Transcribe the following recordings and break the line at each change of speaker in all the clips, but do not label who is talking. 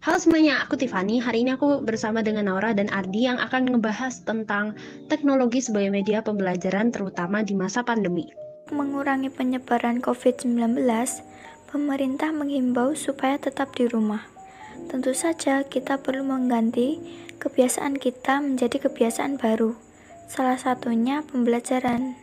Halo semuanya, aku Tiffany. Hari ini aku bersama dengan Naura dan Ardi yang akan ngebahas tentang teknologi sebagai media pembelajaran terutama di masa pandemi.
Mengurangi penyebaran COVID-19, pemerintah menghimbau supaya tetap di rumah. Tentu saja kita perlu mengganti kebiasaan kita menjadi kebiasaan baru. Salah satunya pembelajaran.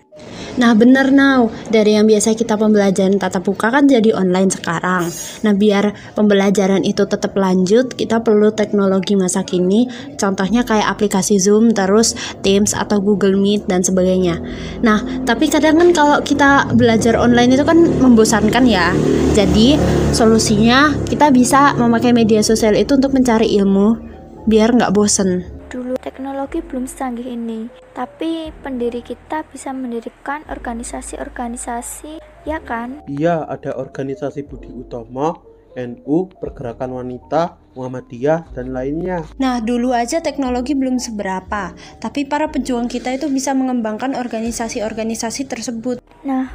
Nah bener Nau, dari yang biasa kita pembelajaran tatap muka kan jadi online sekarang. Nah biar pembelajaran itu tetap lanjut, kita perlu teknologi masa kini. Contohnya kayak aplikasi Zoom, terus Teams atau Google Meet dan sebagainya. Nah tapi kadang kan kalau kita belajar online itu kan membosankan ya. Jadi solusinya kita bisa memakai media sosial itu untuk mencari ilmu biar nggak bosen.
Dulu teknologi belum secanggih ini, tapi pendiri kita bisa mendirikan organisasi-organisasi, ya kan?
Iya, ada organisasi Budi Utomo, NU, Pergerakan Wanita, Muhammadiyah, dan lainnya.
Nah, dulu aja teknologi belum seberapa, tapi para pejuang kita itu bisa mengembangkan organisasi-organisasi tersebut.
Nah,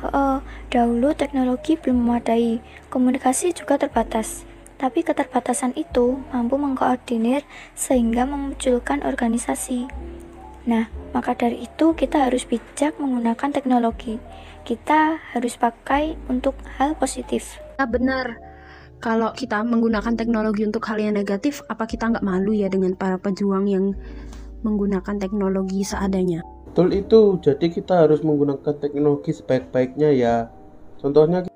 dahulu teknologi belum memadai, komunikasi juga terbatas. Tapi keterbatasan itu mampu mengkoordinir sehingga memunculkan organisasi. Nah, maka dari itu kita harus bijak menggunakan teknologi. Kita harus pakai untuk hal positif.
Nah, benar. Kalau kita menggunakan teknologi untuk hal yang negatif, apa kita nggak malu ya dengan para pejuang yang menggunakan teknologi seadanya?
Betul itu, jadi kita harus menggunakan teknologi sebaik-baiknya ya. Contohnya,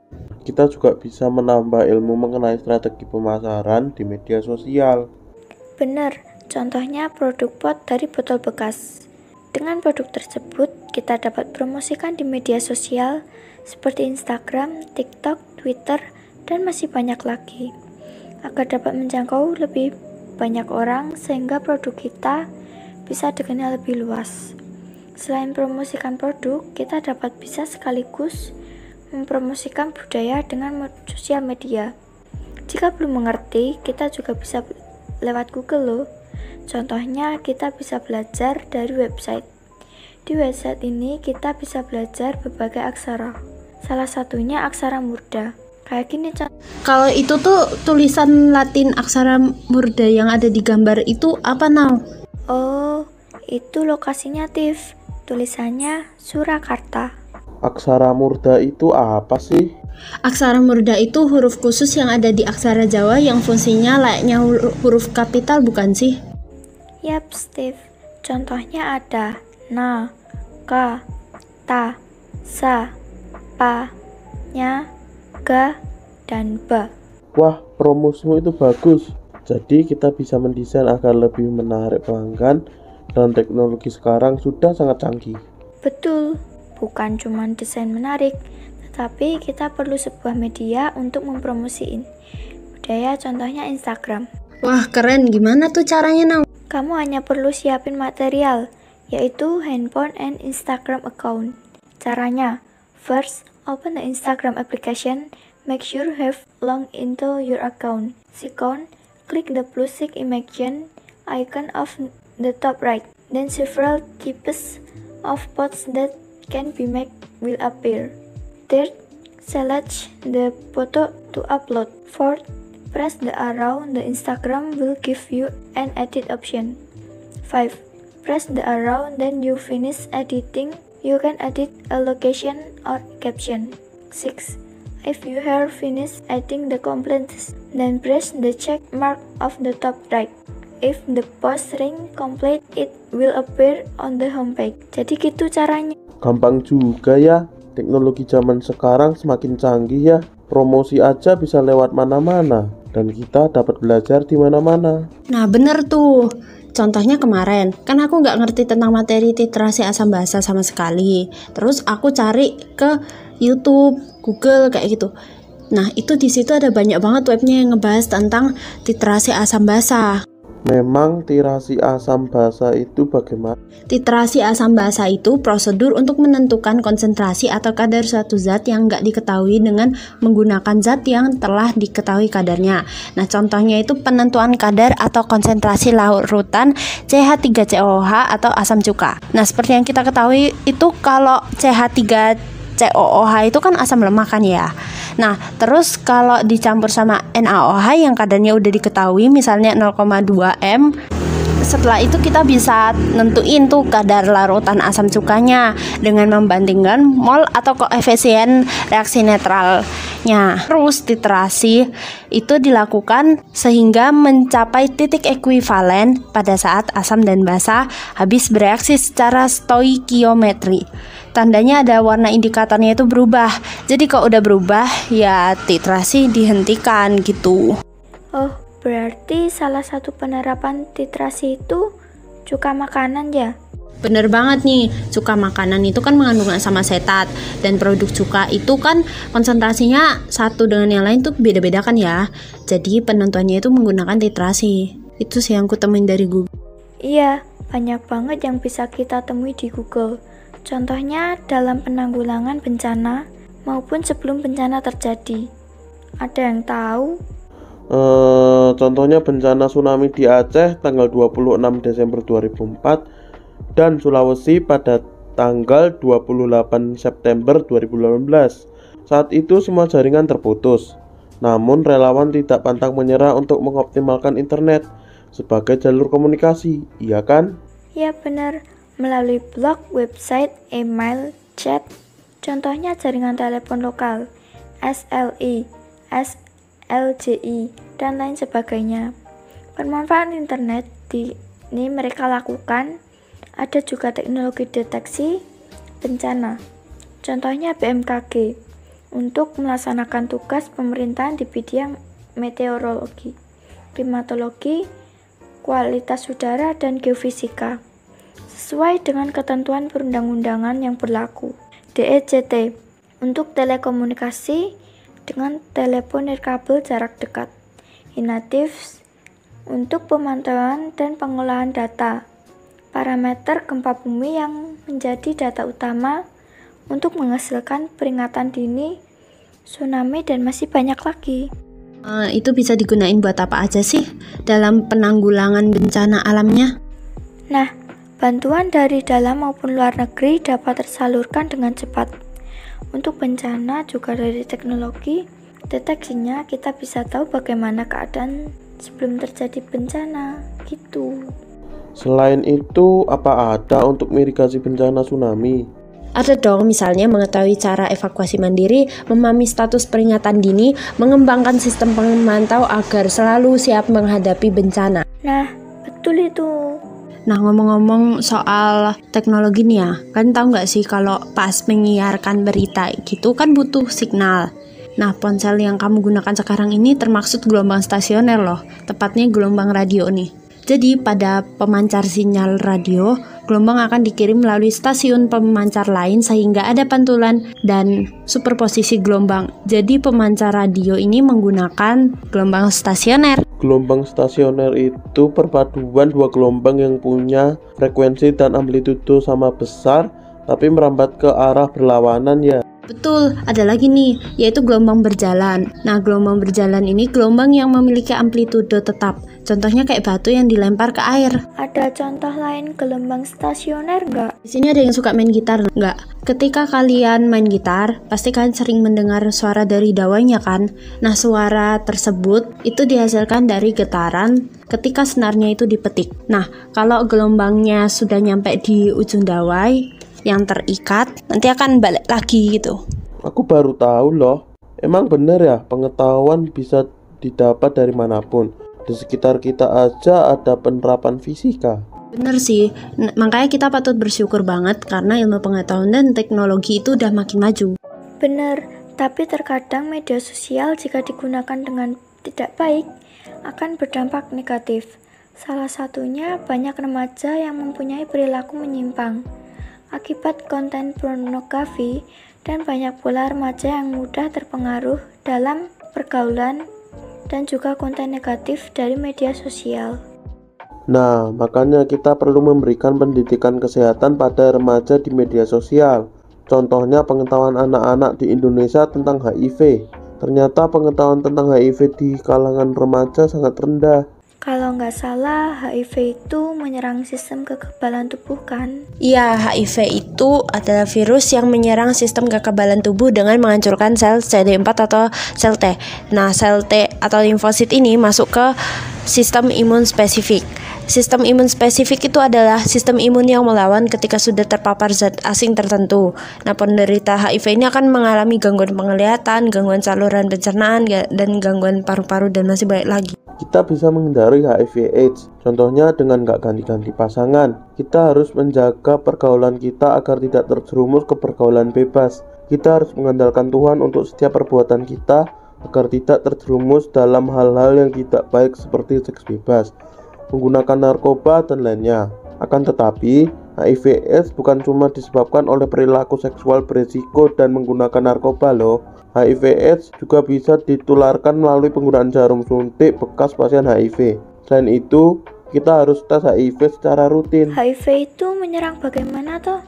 kita juga bisa menambah ilmu mengenai strategi pemasaran di media sosial.
Benar, contohnya produk pot dari botol bekas. Dengan produk tersebut, kita dapat promosikan di media sosial seperti Instagram, TikTok, Twitter, dan masih banyak lagi. Agar dapat menjangkau lebih banyak orang sehingga produk kita bisa dikenal lebih luas. Selain promosikan produk, kita dapat bisa sekaligus mempromosikan budaya dengan sosial media. Jika belum mengerti, kita juga bisa lewat Google loh. Contohnya, kita bisa belajar dari website. Di website ini kita bisa belajar berbagai aksara. Salah satunya aksara murda. Kayak gini
Kalau itu tuh tulisan Latin aksara murda yang ada di gambar itu apa Nau?
Oh, itu lokasinya Tif. Tulisannya Surakarta.
Aksara murda itu apa sih?
Aksara murda itu huruf khusus yang ada di aksara Jawa yang fungsinya layaknya huruf kapital bukan sih?
Yap, Steve. Contohnya ada na, ka, ta, sa, pa, nya, ga, dan ba.
Wah, promosimu itu bagus. Jadi kita bisa mendesain agar lebih menarik pelanggan dan teknologi sekarang sudah sangat canggih.
Betul. Bukan cuma desain menarik, tetapi kita perlu sebuah media untuk mempromosiin budaya, contohnya Instagram.
Wah keren, gimana tuh caranya Nau?
Kamu hanya perlu siapin material, yaitu handphone and Instagram account. Caranya, first, open the Instagram application, make sure you have logged into your account. Second, click the plus image icon of the top right. Then several types of posts that can be made will appear. Third, select the photo to upload. Fourth, press the arrow. The Instagram will give you an edit option. 5. Press the arrow, then you finish editing. You can edit a location or caption. 6. If you have finished editing the complete, then press the check mark of the top right. If the post ring complete, it will appear on the homepage. Jadi gitu caranya.
Gampang juga ya, teknologi zaman sekarang semakin canggih ya. Promosi aja bisa lewat mana-mana, dan kita dapat belajar di mana-mana.
Nah bener tuh, contohnya kemarin, kan aku nggak ngerti tentang materi literasi asam bahasa sama sekali. Terus aku cari ke YouTube, Google kayak gitu. Nah itu di situ ada banyak banget webnya yang ngebahas tentang literasi asam basa.
Memang literasi asam basa itu bagaimana?
Literasi asam basa itu prosedur untuk menentukan konsentrasi atau kadar suatu zat yang nggak diketahui dengan menggunakan zat yang telah diketahui kadarnya. Nah contohnya itu penentuan kadar atau konsentrasi larutan CH3COOH atau asam cuka. Nah seperti yang kita ketahui itu kalau CH3 COOH itu kan asam lemak kan ya. Nah, terus kalau dicampur sama NaOH yang kadarnya udah diketahui misalnya 0,2 m, setelah itu kita bisa nentuin tuh kadar larutan asam cukanya dengan membandingkan mol atau koefisien reaksi netralnya. Terus titrasi itu dilakukan sehingga mencapai titik ekuivalen pada saat asam dan basa habis bereaksi secara stoikiometri. Tandanya ada warna indikatornya itu berubah. Jadi kalau udah berubah ya titrasi dihentikan gitu.
Oh, berarti salah satu penerapan titrasi itu cuka makanan ya?
Bener banget nih, cuka makanan itu kan mengandung asam asetat, dan produk cuka itu kan konsentrasinya satu dengan yang lain tuh beda-beda kan ya. Jadi penentuannya itu menggunakan titrasi. Itu sih yang ku temuin dari Google.
Iya, banyak banget yang bisa kita temui di Google. Contohnya dalam penanggulangan bencana maupun sebelum bencana terjadi. Ada yang tahu?
Contohnya bencana tsunami di Aceh tanggal 26 Desember 2004 dan Sulawesi pada tanggal 28 September 2018. Saat itu semua jaringan terputus. Namun relawan tidak pantang menyerah untuk mengoptimalkan internet sebagai jalur komunikasi, iya kan?
Ya benar, melalui blog, website, email, chat. Contohnya jaringan telepon lokal, SLI, LJI, dan lain sebagainya. Pemanfaatan internet ini mereka lakukan. Ada juga teknologi deteksi bencana, contohnya BMKG, untuk melaksanakan tugas pemerintahan di bidang meteorologi, klimatologi, kualitas udara, dan geofisika, sesuai dengan ketentuan perundang-undangan yang berlaku. DECT, untuk telekomunikasi dengan telepon nirkabel jarak dekat. Inatives, untuk pemantauan dan pengolahan data. Parameter gempa bumi yang menjadi data utama untuk menghasilkan peringatan dini, tsunami, dan masih banyak lagi.
Itu bisa digunain buat apa aja sih dalam penanggulangan bencana alamnya?
Nah, bantuan dari dalam maupun luar negeri dapat tersalurkan dengan cepat. Untuk bencana juga dari teknologi deteksinya kita bisa tahu bagaimana keadaan sebelum terjadi bencana gitu.
Selain itu, apa ada untuk mitigasi bencana tsunami?
Ada dong, misalnya mengetahui cara evakuasi mandiri, memahami status peringatan dini, mengembangkan sistem pemantau agar selalu siap menghadapi bencana.
Nah, betul itu.
Nah, ngomong-ngomong soal teknologi nih ya, kan tahu nggak sih kalau pas menyiarkan berita gitu kan butuh signal. Nah, ponsel yang kamu gunakan sekarang ini termaksud gelombang stasioner loh, tepatnya gelombang radio nih. Jadi pada pemancar sinyal radio, gelombang akan dikirim melalui stasiun pemancar lain sehingga ada pantulan dan superposisi gelombang. Jadi pemancar radio ini menggunakan gelombang stasioner.
Gelombang stasioner itu perpaduan dua gelombang yang punya frekuensi dan amplitudo sama besar tapi merambat ke arah berlawanan ya.
Betul, ada lagi nih, yaitu gelombang berjalan. Nah, gelombang berjalan ini gelombang yang memiliki amplitudo tetap. Contohnya kayak batu yang dilempar ke air.
Ada contoh lain gelombang stasioner nggak?
Di sini ada yang suka main gitar nggak? Ketika kalian main gitar, pasti kalian sering mendengar suara dari dawainya kan? Nah, suara tersebut itu dihasilkan dari getaran ketika senarnya itu dipetik. Nah, kalau gelombangnya sudah nyampe di ujung dawai yang terikat, nanti akan balik lagi gitu.
Aku baru tahu loh. Emang bener ya pengetahuan bisa didapat dari manapun. Di sekitar kita aja ada penerapan fisika.
Bener sih, makanya kita patut bersyukur banget karena ilmu pengetahuan dan teknologi itu udah makin maju.
Bener, tapi terkadang media sosial jika digunakan dengan tidak baik akan berdampak negatif. Salah satunya banyak remaja yang mempunyai perilaku menyimpang akibat konten pornografi, dan banyak pula remaja yang mudah terpengaruh dalam pergaulan dan juga konten negatif dari media sosial.
Nah, makanya kita perlu memberikan pendidikan kesehatan pada remaja di media sosial. Contohnya pengetahuan anak-anak di Indonesia tentang HIV. Ternyata pengetahuan tentang HIV di kalangan remaja sangat rendah.
Kalau nggak salah, HIV itu menyerang sistem kekebalan tubuh kan?
Iya, HIV itu adalah virus yang menyerang sistem kekebalan tubuh dengan menghancurkan sel CD4 atau sel T. Nah, sel T atau limfosit ini masuk ke sistem imun spesifik. Sistem imun spesifik itu adalah sistem imun yang melawan ketika sudah terpapar zat asing tertentu. Nah, penderita HIV ini akan mengalami gangguan penglihatan, gangguan saluran pencernaan, dan gangguan paru-paru, dan masih banyak lagi.
Kita bisa menghindari HIV/AIDS, contohnya dengan gak ganti-ganti pasangan. Kita harus menjaga pergaulan kita agar tidak terjerumus ke pergaulan bebas. Kita harus mengandalkan Tuhan untuk setiap perbuatan kita agar tidak terjerumus dalam hal-hal yang tidak baik seperti seks bebas, menggunakan narkoba, dan lainnya. Akan tetapi, HIV/AIDS bukan cuma disebabkan oleh perilaku seksual beresiko dan menggunakan narkoba loh. HIV/AIDS juga bisa ditularkan melalui penggunaan jarum suntik bekas pasien HIV. Selain itu, kita harus tes HIV secara rutin.
HIV itu menyerang bagaimana toh?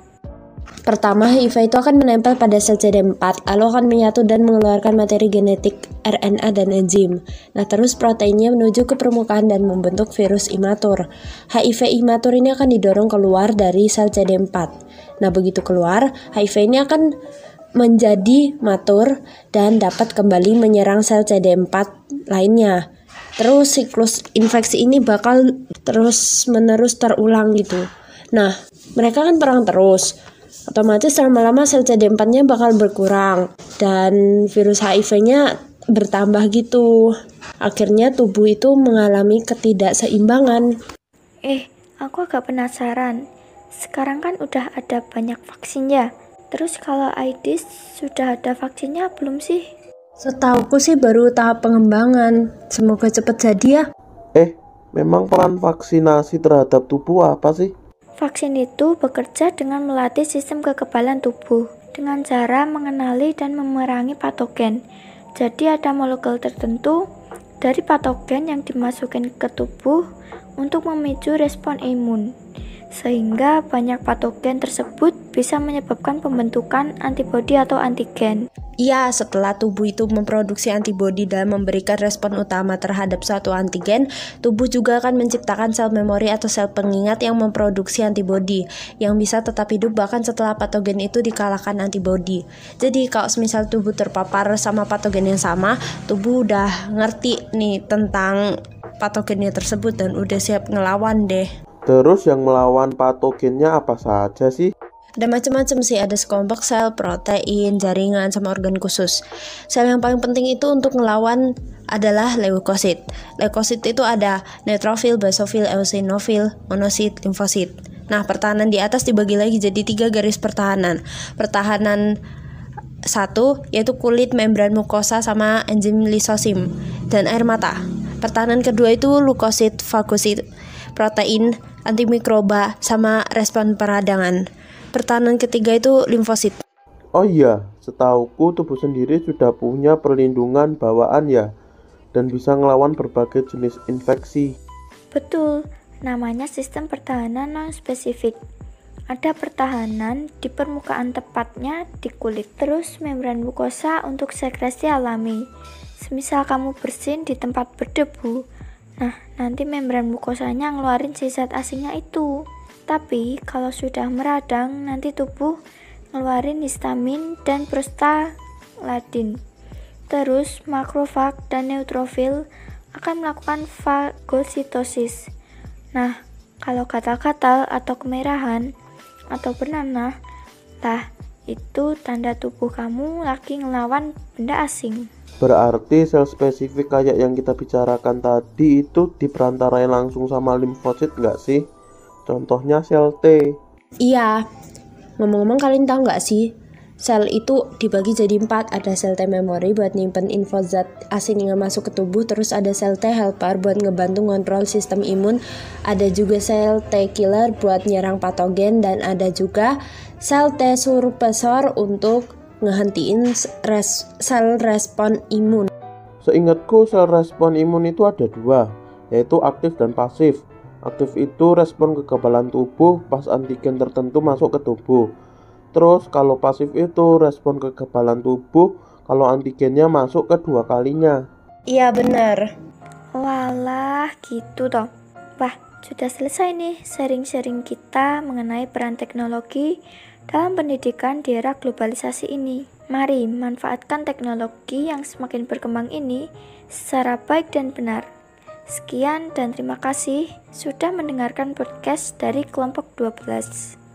Pertama, HIV itu akan menempel pada sel CD4, lalu akan menyatu dan mengeluarkan materi genetik RNA dan enzim. Nah, terus proteinnya menuju ke permukaan dan membentuk virus imatur. HIV imatur ini akan didorong keluar dari sel CD4. Nah, begitu keluar, HIV ini akan menjadi matur dan dapat kembali menyerang sel CD4 lainnya. Terus siklus infeksi ini bakal terus-menerus terulang gitu. Nah, mereka kan perang terus. Otomatis lama-lama sel CD4-nya bakal berkurang dan virus HIV-nya bertambah gitu. Akhirnya tubuh itu mengalami ketidakseimbangan.
Aku agak penasaran. Sekarang kan udah ada banyak vaksin ya. Terus kalau AIDS sudah ada vaksinnya belum sih?
Setauku sih baru tahap pengembangan. Semoga cepat jadi ya.
Memang peran vaksinasi terhadap tubuh apa sih?
Vaksin itu bekerja dengan melatih sistem kekebalan tubuh dengan cara mengenali dan memerangi patogen. Jadi ada molekul tertentu dari patogen yang dimasukkan ke tubuh untuk memicu respon imun. Sehingga banyak patogen tersebut bisa menyebabkan pembentukan antibodi atau antigen.
Iya, setelah tubuh itu memproduksi antibodi dan memberikan respon utama terhadap suatu antigen, tubuh juga akan menciptakan sel memori atau sel pengingat yang memproduksi antibodi, yang bisa tetap hidup bahkan setelah patogen itu dikalahkan antibodi. Jadi kalau misal tubuh terpapar sama patogen yang sama, tubuh udah ngerti nih tentang patogennya tersebut dan udah siap ngelawan deh.
Terus yang melawan patogennya apa saja sih?
Ada macam-macam sih, ada sekelompok sel, protein, jaringan, sama organ khusus. Sel yang paling penting itu untuk ngelawan adalah leukosit. Leukosit itu ada neutrofil, basofil, eosinofil, monosit, limfosit. Nah, pertahanan di atas dibagi lagi jadi 3 garis pertahanan. Pertahanan 1 yaitu kulit, membran mukosa, sama enzim lisosim dan air mata. Pertahanan kedua itu leukosit, fagosit, protein, antimikroba, sama respon peradangan. Pertahanan ketiga itu limfosit.
Oh iya, setauku tubuh sendiri sudah punya perlindungan bawaan ya, dan bisa ngelawan berbagai jenis infeksi.
Betul, namanya sistem pertahanan non-spesifik. Ada pertahanan di permukaan, tepatnya di kulit. Terus membran mukosa untuk sekresi alami. Semisal kamu bersin di tempat berdebu, nah nanti membran mukosanya ngeluarin si zat asingnya itu. Tapi kalau sudah meradang, nanti tubuh ngeluarin histamin dan prostaglandin. Terus makrofag dan neutrofil akan melakukan fagositosis. Nah, kalau gatal-gatal atau kemerahan atau bernanah, itu tanda tubuh kamu lagi ngelawan benda asing.
Berarti sel spesifik kayak yang kita bicarakan tadi itu diperantarai langsung sama limfosit nggak sih? Contohnya sel T.
Iya, ngomong-ngomong kalian tahu nggak sih? Sel itu dibagi jadi 4. Ada sel T memory buat nyimpen info zat asing yang masuk ke tubuh. Terus ada sel T helper buat ngebantu ngontrol sistem imun. Ada juga sel T killer buat nyerang patogen. Dan ada juga sel T suppressor untuk ngehentiin sel respon imun.
Seingatku sel respon imun itu ada 2, yaitu aktif dan pasif. Aktif itu respon kekebalan tubuh pas antigen tertentu masuk ke tubuh. Terus kalau pasif itu respon kekebalan tubuh kalau antigennya masuk kedua kalinya.
Iya benar.
Walah, gitu toh. Wah, sudah selesai nih sharing-sharing kita mengenai peran teknologi dalam pendidikan di era globalisasi ini. Mari manfaatkan teknologi yang semakin berkembang ini secara baik dan benar. Sekian dan terima kasih sudah mendengarkan podcast dari kelompok 12.